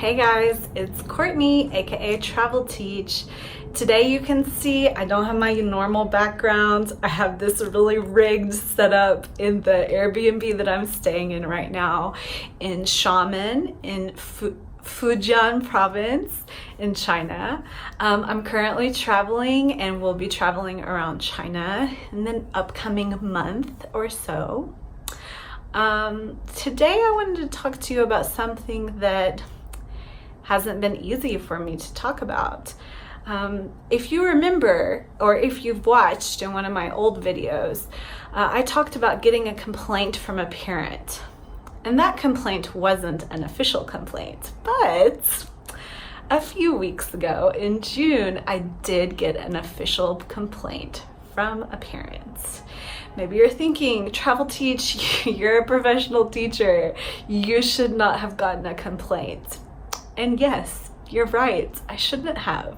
Hey guys, it's Courtney AKA Travel Teach. Today you can see I don't have my normal background. I have this really rigged setup in the Airbnb that I'm staying in right now in Xiamen in Fujian province in China. I'm currently traveling and will be traveling around China in the upcoming month or so. Today I wanted to talk to you about something that hasn't been easy for me to talk about. If you remember, or if you've watched in one of my old videos, I talked about getting a complaint from a parent. And that complaint wasn't an official complaint, but a few weeks ago in June, I did get an official complaint from a parent. Maybe you're thinking, Travel Teach, you're a professional teacher. You should not have gotten a complaint. And yes, you're right, I shouldn't have.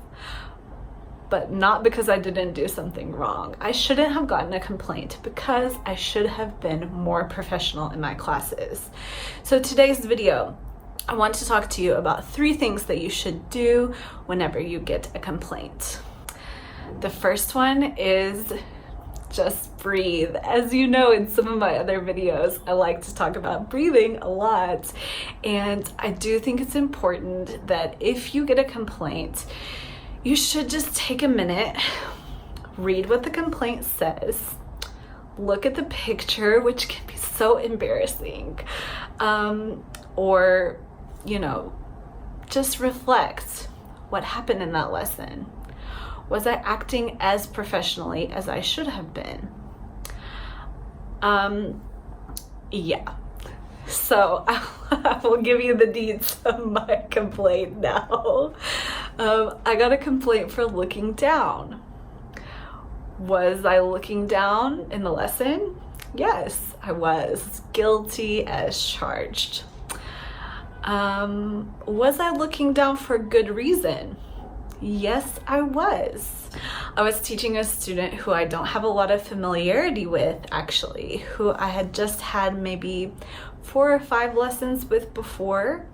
But not because I didn't do something wrong. I shouldn't have gotten a complaint because I should have been more professional in my classes. So today's video, I want to talk to you about 3 things that you should do whenever you get a complaint. The first one is just breathe. As you know, in some of my other videos, I like to talk about breathing a lot. And I do think it's important that if you get a complaint, you should just take a minute, read what the complaint says, look at the picture, which can be so embarrassing, or, just reflect what happened in that lesson. Was I acting as professionally as I should have been? Yeah. So I will give you the deets of my complaint now. I got a complaint for looking down. Was I looking down in the lesson? Yes, I was. Guilty as charged. Was I looking down for good reason? Yes, I was. I was teaching a student who I don't have a lot of familiarity with, actually, who I had just had maybe 4 or 5 lessons with before.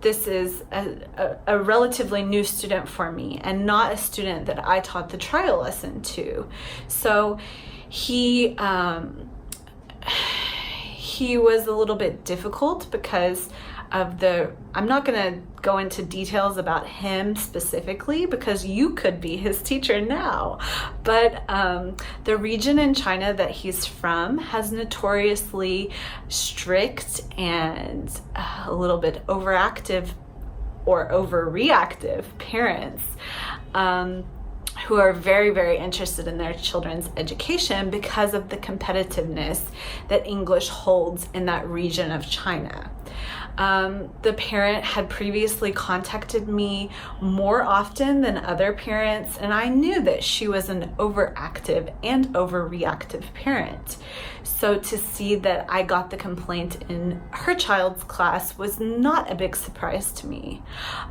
This is a relatively new student for me and not a student that I taught the trial lesson to. So he was a little bit difficult because of I'm not going to go into details about him specifically because you could be his teacher now, but the region in China that he's from has notoriously strict and a little bit overactive or overreactive parents who are very, very interested in their children's education because of the competitiveness that English holds in that region of China. The parent had previously contacted me more often than other parents, and I knew that she was an overactive and overreactive parent. So to see that I got the complaint in her child's class was not a big surprise to me.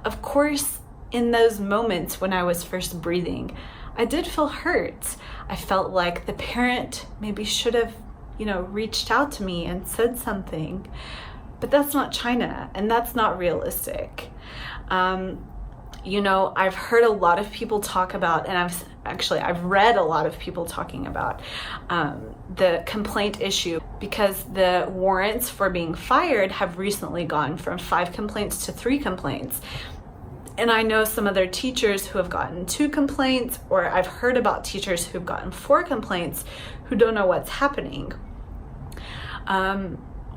Of course, in those moments when I was first breathing, I did feel hurt. I felt like the parent maybe should have, reached out to me and said something. But that's not China, and that's not realistic. I've heard a lot of people talk about, and I've read a lot of people talking about the complaint issue because the warrants for being fired have recently gone from 5 complaints to 3 complaints. And I know some other teachers who have gotten 2 complaints, or I've heard about teachers who've gotten 4 complaints who don't know what's happening.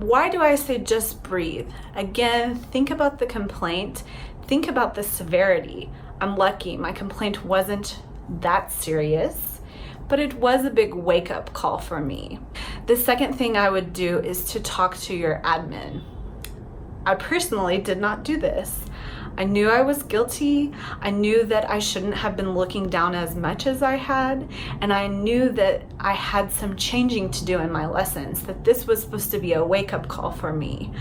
Why do I say just breathe? Again, think about the complaint. Think about the severity. I'm lucky. My complaint wasn't that serious, but it was a big wake-up call for me. The second thing I would do is to talk to your admin. I personally did not do this. I knew I was guilty. I knew that I shouldn't have been looking down as much as I had. And I knew that I had some changing to do in my lessons, that this was supposed to be a wake-up call for me.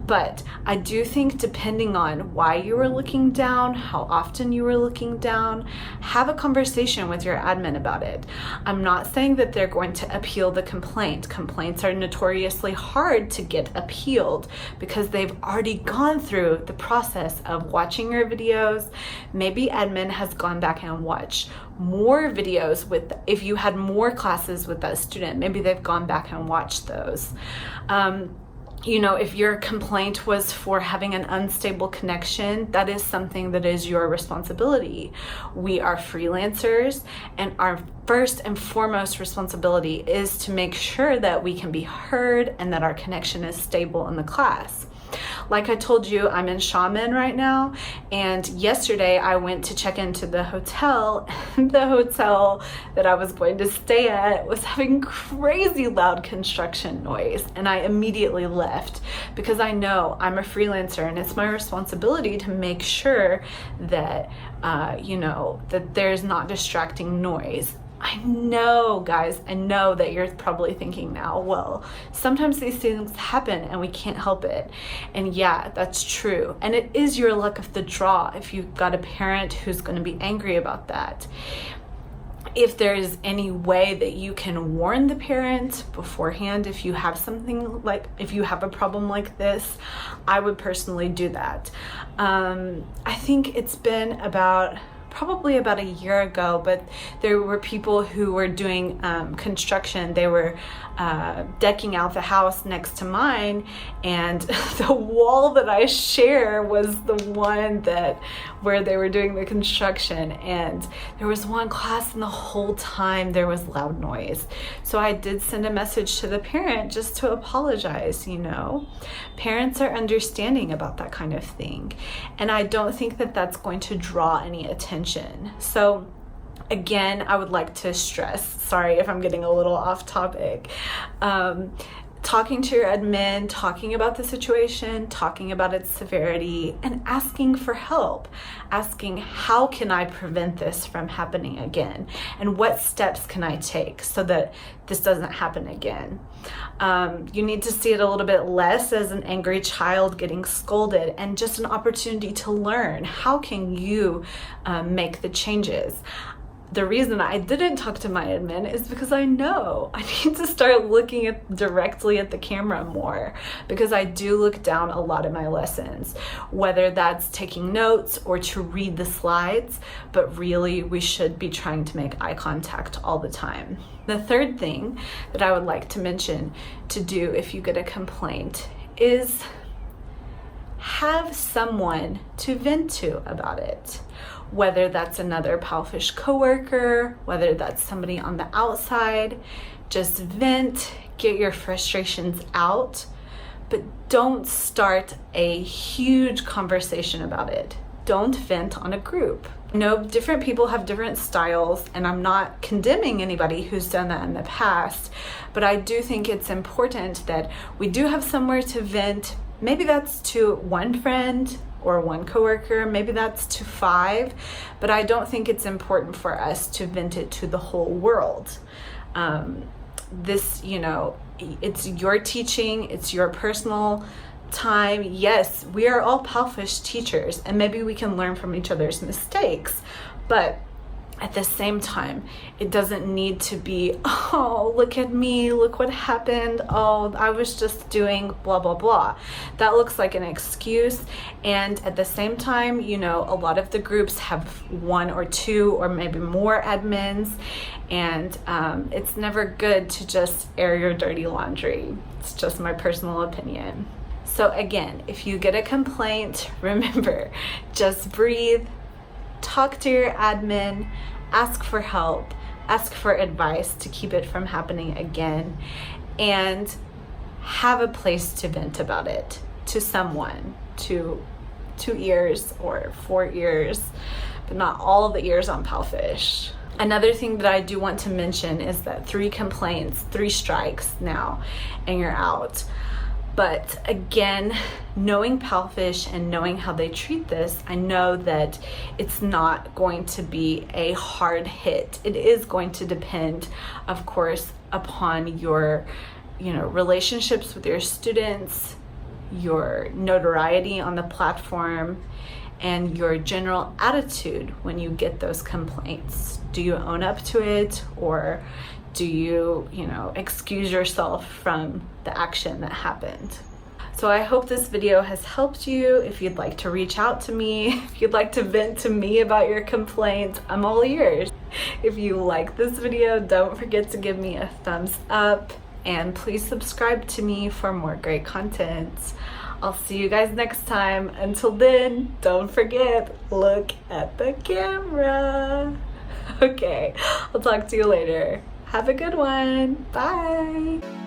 But I do think depending on why you were looking down, how often you were looking down, have a conversation with your admin about it. I'm not saying that they're going to appeal the complaint. Complaints are notoriously hard to get appealed because they've already gone through the process of watching your videos. Maybe admin has gone back and watched more videos if you had more classes with that student, maybe they've gone back and watched those. If your complaint was for having an unstable connection, that is something that is your responsibility. We are freelancers, and our first and foremost responsibility is to make sure that we can be heard and that our connection is stable in the class. Like I told you, I'm in Shaman right now, and yesterday I went to check into the hotel, and the hotel that I was going to stay at was having crazy loud construction noise, and I immediately left because I know I'm a freelancer and it's my responsibility to make sure that, that there's not distracting noise. I know, guys, I know that you're probably thinking now, well, sometimes these things happen and we can't help it. And yeah, that's true. And it is your luck of the draw if you've got a parent who's going to be angry about that. If there's any way that you can warn the parent beforehand, if you have if you have a problem like this, I would personally do that. I think it's been probably about a year ago, but there were people who were doing construction. They were decking out the house next to mine, and the wall that I share was the one where they were doing the construction, and there was one class and the whole time there was loud noise. So I did send a message to the parent just to apologize. Parents are understanding about that kind of thing, and I don't think that that's going to draw any attention. So again, I would like to stress, sorry if I'm getting a little off topic, talking to your admin, talking about the situation, talking about its severity, and asking for help. Asking, how can I prevent this from happening again? And what steps can I take so that this doesn't happen again? You need to see it a little bit less as an angry child getting scolded and just an opportunity to learn. How can you make the changes? The reason I didn't talk to my admin is because I know I need to start looking directly at the camera more, because I do look down a lot in my lessons, whether that's taking notes or to read the slides, but really we should be trying to make eye contact all the time. The third thing that I would like to mention to do if you get a complaint is have someone to vent to about it. Whether that's another PalFish coworker, whether that's somebody on the outside, just vent, get your frustrations out, but don't start a huge conversation about it. Don't vent on a group. Different people have different styles, and I'm not condemning anybody who's done that in the past, but I do think it's important that we do have somewhere to vent. Maybe that's to one friend or one coworker, maybe that's to 5, but I don't think it's important for us to vent it to the whole world. It's your teaching, it's your personal time. Yes, we are all PalFish teachers, and maybe we can learn from each other's mistakes, but at the same time, it doesn't need to be, oh, look at me, look what happened, oh, I was just doing blah, blah, blah. That looks like an excuse. And at the same time, a lot of the groups have 1 or 2 or maybe more admins, and it's never good to just air your dirty laundry. It's just my personal opinion. So again, if you get a complaint, remember, just breathe, talk to your admin, ask for help, ask for advice to keep it from happening again, and have a place to vent about it to someone, to 2 ears or 4 ears, but not all of the ears on PalFish. Another thing that I do want to mention is that 3 complaints, 3 strikes now, and you're out. But again, knowing PalFish and knowing how they treat this, I know that it's not going to be a hard hit. It is going to depend, of course, upon your, relationships with your students, your notoriety on the platform, and your general attitude when you get those complaints. Do you own up to it, or do you, excuse yourself from the action that happened? So I hope this video has helped you. If you'd like to reach out to me, if you'd like to vent to me about your complaints, I'm all ears. If you like this video, don't forget to give me a thumbs up, and please subscribe to me for more great content. I'll see you guys next time. Until then, don't forget, look at the camera. Okay, I'll talk to you later. Have a good one. Bye.